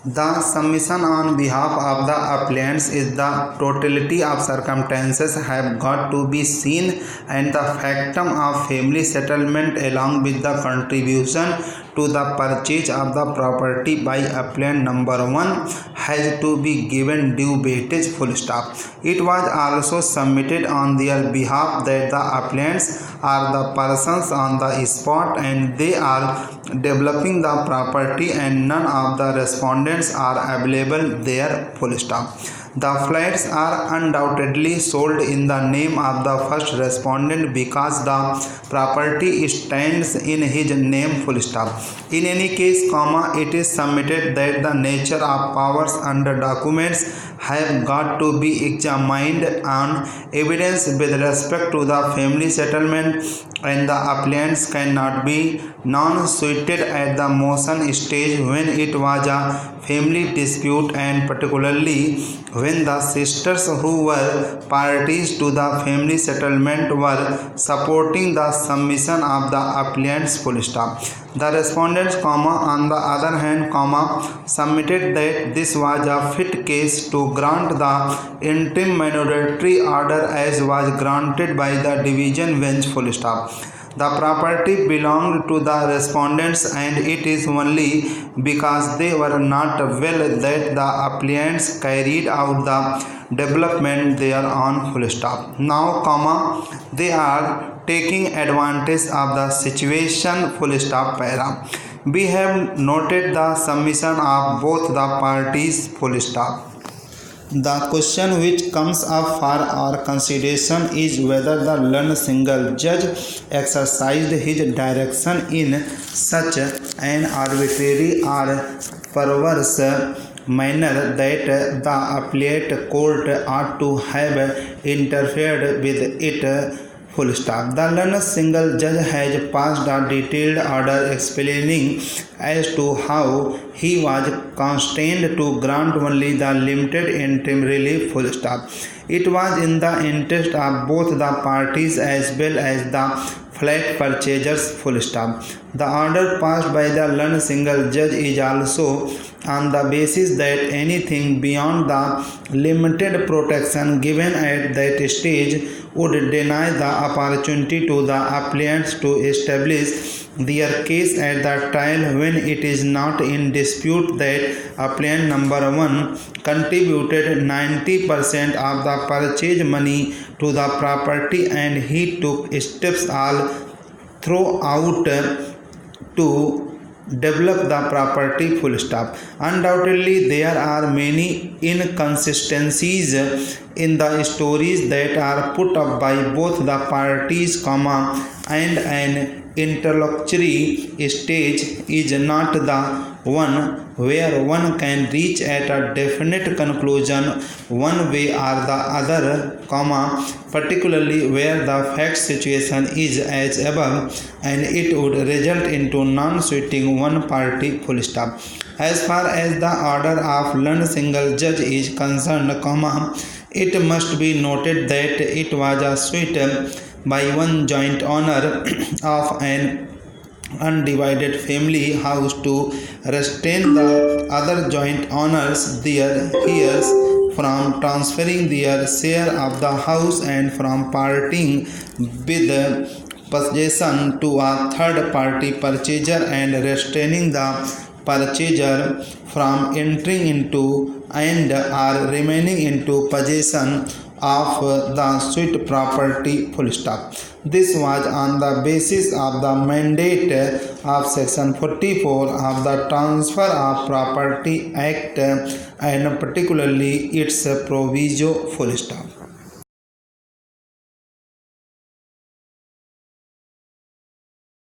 The submission on behalf of the applicants is the totality of circumstances have got to be seen, and the factum of family settlement along with the contribution to the purchase of the property by applicant number 1 has to be given due weightage. Full stop. It was also submitted on their behalf that the applicants are the persons on the spot and they are developing the property and none of the respondents are available there. Full stop. The flats are undoubtedly sold in the name of the first respondent because the property stands in his name. Full stop. In any case, it is submitted that the nature of powers under documents have got to be examined on evidence with respect to the family settlement, and the applicants cannot be non-suited at the motion stage when it was a family dispute, and particularly when the sisters who were parties to the family settlement were supporting the submission of the applicants. Full stop. The respondents, on the other hand, submitted that this was a fit case to grant the interim mandatory order as was granted by the division bench. Full stop. The property belonged to the respondents, and it is only because they were not well that the applicants carried out the development thereon. Full stop. Now, they are taking advantage of the situation. Full stop. Para. We have noted the submission of both the parties. Full stop. The question which comes up for our consideration is whether the learned single judge exercised his direction in such an arbitrary or perverse manner that the appellate court ought to have interfered with it. Full stop. The learned single judge has passed a detailed order explaining as to how he was constrained to grant only the limited interim relief. Full stop. It was in the interest of both the parties as well as the flat purchasers. Full stop. The order passed by the learned single judge is also on the basis that anything beyond the limited protection given at that stage would deny the opportunity to the applicants to establish their case at the trial when it is not in dispute that applicant number 1 contributed 90% of the purchase money to the property and he took steps all throughout to develop the property. Full stop. Undoubtedly, there are many inconsistencies in the stories that are put up by both the parties, and an interlocutory stage is not the one where one can reach at a definite conclusion one way or the other, particularly where the fact situation is as above and it would result into non-suiting one party. Full stop. As far as the order of learned single judge is concerned, it must be noted that it was a suit by one joint owner of an undivided family house to restrain the other joint owners their heirs from transferring their share of the house and from parting with possession to a third party purchaser and restraining the purchaser from entering into and or remaining into possession of the suit property. Full stop. This was on the basis of the mandate of section 44 of the Transfer of Property Act and particularly its proviso. Full stop.